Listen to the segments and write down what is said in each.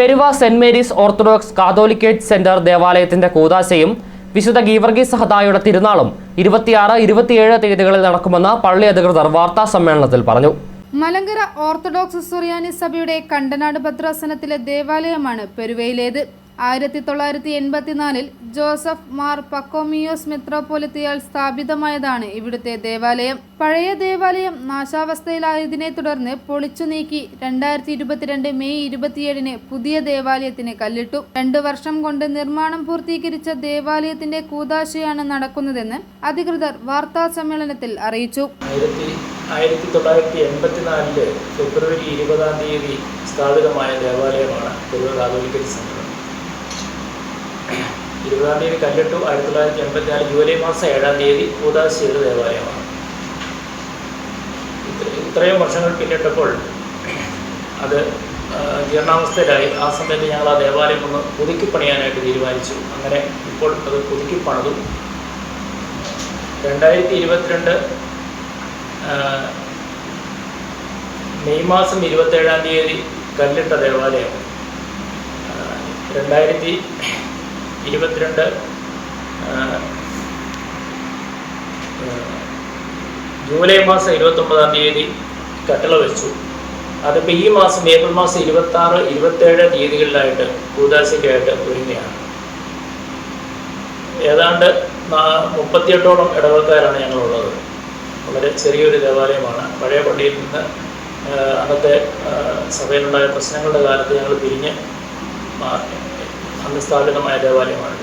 Peruva saint Mary's orthodox catholicate centre ദേവാലയത്തിന്റെ കൂദാശയും വിശുദ്ധ ഗീവർഗീസ് സഹദായുടെ തിരുനാളും 26, 27 തീയതികളിൽ നടക്കുമെന്ന് പള്ളി അധികൃതർ വാർത്താ സമ്മേളനത്തിൽ പറഞ്ഞു. മലങ്കര ഓർത്തഡോക്സ് സുറിയാനി സഭയുടെ കണ്ടനാട് ഭദ്രാസനത്തിലെ ദേവാലയമാണ് പെരുവയിലേത്. 1984 ജോസഫ് മാർ പക്കോമിയോസ് മെത്രോപൊലിത്തയാൽ സ്ഥാപിതമായതാണ് ഇവിടുത്തെ ദേവാലയം. പഴയ ദേവാലയം നാശാവസ്ഥയിലായതിനെ തുടർന്ന് പൊളിച്ചു നീക്കി 2022 മെയ് 27 പുതിയ ദേവാലയത്തിന് കല്ലിട്ടു. 2 വർഷം കൊണ്ട് നിർമ്മാണം പൂർത്തീകരിച്ച ദേവാലയത്തിന്റെ കൂദാശയാണ് നടക്കുന്നതെന്ന് അധികൃതർ വാർത്താ സമ്മേളനത്തിൽ അറിയിച്ചു. 1984 ഫെബ്രുവരി 20 സ്ഥാപിതമായ ദേവാലയമാണ് പെരുവ കാതോലിക്കറ്റ് സെന്റർ. 20 കല്ലിട്ടു. 1984 ജൂലൈ മാസം 7 കൂദാശയുടെ ദേവാലയമാണ്. ഇത്രയും വർഷങ്ങൾ പിന്നിട്ടപ്പോൾ അത് ജീർണാവസ്ഥയിലായി. ആ സമയത്ത് ഞങ്ങൾ ആ ദേവാലയം ഒന്ന് പുതുക്കി പണിയാനായിട്ട് തീരുമാനിച്ചു. അങ്ങനെ ഇപ്പോൾ അത് പുതുക്കി പണിതു. 2022 മെയ് മാസം 27 കല്ലിട്ട ദേവാലയം 2022 ജൂലൈ മാസം 29 കട്ടള വെച്ചു. അതിപ്പോൾ ഈ മാസം ഏപ്രിൽ മാസം 26, 27 തീയതികളിലായിട്ട് കൂദാശയ്ക്കായിട്ട് ഒരുങ്ങുകയാണ്. ഏതാണ്ട് 38ഓളം ഇടവക്കാരാണ് ഞങ്ങളുള്ളത്. വളരെ ചെറിയൊരു ദേവാലയമാണ്. പഴയ പള്ളിയിൽ നിന്ന് അന്നത്തെ സഭയിലുണ്ടായ പ്രശ്നങ്ങളുടെ കാലത്ത് ഞങ്ങൾ പിരിഞ്ഞ് അന്ന് സ്ഥാപിതമായ ദേവാലയമാണ്.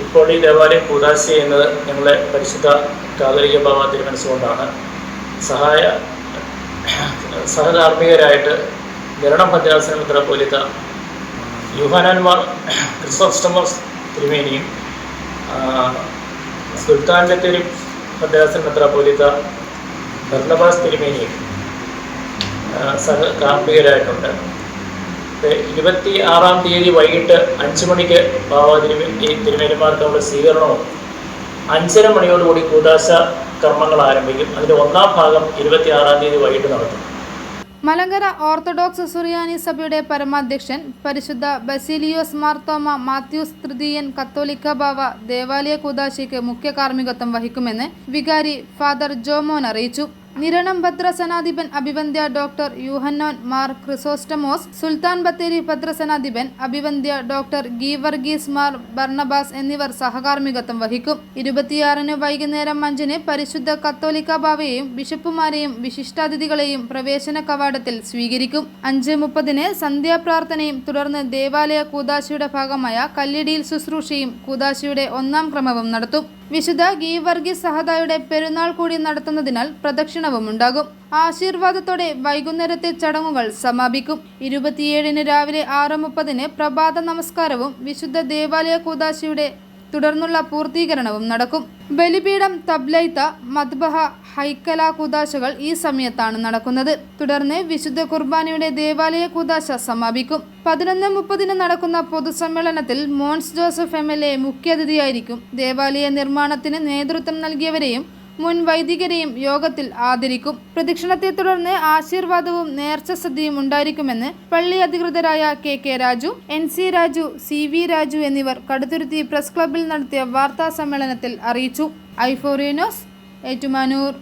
ഇപ്പോൾ ഈ ദേവാലയം കൂദാശ ചെയ്യുന്നത് ഞങ്ങളെ പരിശുദ്ധ കാതോലിക്ക ബാവ തിരുമനസ്സുകൊണ്ടാണ്. സഹധാർമ്മികരായിട്ട് നിരണം ഭദ്രാസന മെത്രാപ്പൊലീത്ത യൂഹാനാൻ മാർ ക്രിസോസ്റ്റമോസ് തിരുമേനിയും സുൽത്താൻ ബത്തേരി ഭദ്രാസന മെത്രാപ്പൊലീത്ത ബർണബാസ് തിരുമേനിയും സഹകാർമ്മികരായിട്ടുണ്ട്. 26 തീയതി വൈകിട്ട് 5 മണിക്ക് ബാവ തിരുമേനിമാർക്ക് അവിടെ സ്വീകരണവും 5:30 മണിയോടുകൂടി കൂദാശ കർമ്മങ്ങൾ ആരംഭിക്കും. അതിൻ്റെ 1ാം ഭാഗം 26 തീയതി വൈകിട്ട് നടത്തും. മലങ്കര ഓർത്തഡോക്സ് സുറിയാനി സഭയുടെ പരമാധ്യക്ഷൻ പരിശുദ്ധ ബസീലിയോസ് മാർത്തോമ മാത്യൂസ് തൃതീയൻ കത്തോലിക്ക ബാവ ദേവാലയ കൂദാശയ്ക്ക് മുഖ്യ കാർമ്മികത്വം വഹിക്കുമെന്ന് വികാരി ഫാദർ ജോമോൻ അറിയിച്ചു. Niranam ഭദ്രസനാധിപൻ അഭിവന്ദ്യ doctor Yuhanon Mar Chrysostomos, Sultan Bathery ഭദ്രസനാധിപൻ അഭിവന്ദ്യ doctor Geevarghese Mar Barnabas എന്നിവർ സഹകാർമ്മികത്വം വഹിക്കും. 26 വൈകുന്നേരം 5 പരിശുദ്ധ കത്തോലിക്ക ബാവയെയും ബിഷപ്പുമാരെയും വിശിഷ്ടാതിഥികളെയും പ്രവേശന കവാടത്തിൽ സ്വീകരിക്കും. 5:30 സന്ധ്യാപ്രാർത്ഥനയും തുടർന്ന് ദേവാലയ കൂദാശയുടെ ഭാഗമായ കല്ലിടിയിൽ ശുശ്രൂഷയും കൂദാശയുടെ 1ാം ക്രമവും നടത്തും. വിശുദ്ധ ഗീവർഗീസ് സഹദായുടെ പെരുന്നാൾ കൂടി നടത്തുന്നതിനാൽ പ്രദക്ഷിണവും ഉണ്ടാകും. ആശീർവാദത്തോടെ വൈകുന്നേരത്തെ ചടങ്ങുകൾ സമാപിക്കും. 27 രാവിലെ 6:30 പ്രഭാത നമസ്കാരവും വിശുദ്ധ ദേവാലയ കൂദാശയുടെ തുടർന്നുള്ള പൂർത്തീകരണവും നടക്കും. ബലിപീഠം, തബ്ലൈത്ത, മദ്ബഹ, ഹൈക്കല കൂദാശകൾ ഈ സമയത്താണ് നടക്കുന്നത്. തുടർന്ന് വിശുദ്ധ കുർബാനയുടെ ദേവാലയ കൂദാശ സമാപിക്കും. 11:30 നടക്കുന്ന പൊതുസമ്മേളനത്തിൽ മോൻസ് ജോസഫ് MLA മുഖ്യാതിഥിയായിരിക്കും. ദേവാലയ നിർമ്മാണത്തിന് നേതൃത്വം നൽകിയവരെയും മുൻ വൈദികരെയും യോഗത്തിൽ ആദരിക്കും. പ്രദക്ഷിണത്തെ തുടർന്ന് ആശീർവാദവും നേർച്ച സദ്യയും ഉണ്ടായിരിക്കുമെന്ന് പള്ളി അധികൃതരായ KK Raju, NC Raju, CV Raju എന്നിവർ കടുത്തുരുത്തി പ്രസ് ക്ലബ്ബിൽ നടത്തിയ വാർത്താ സമ്മേളനത്തിൽ അറിയിച്ചു. ഐഫോറിയ ന്യൂസ്, ഏറ്റുമാനൂർ.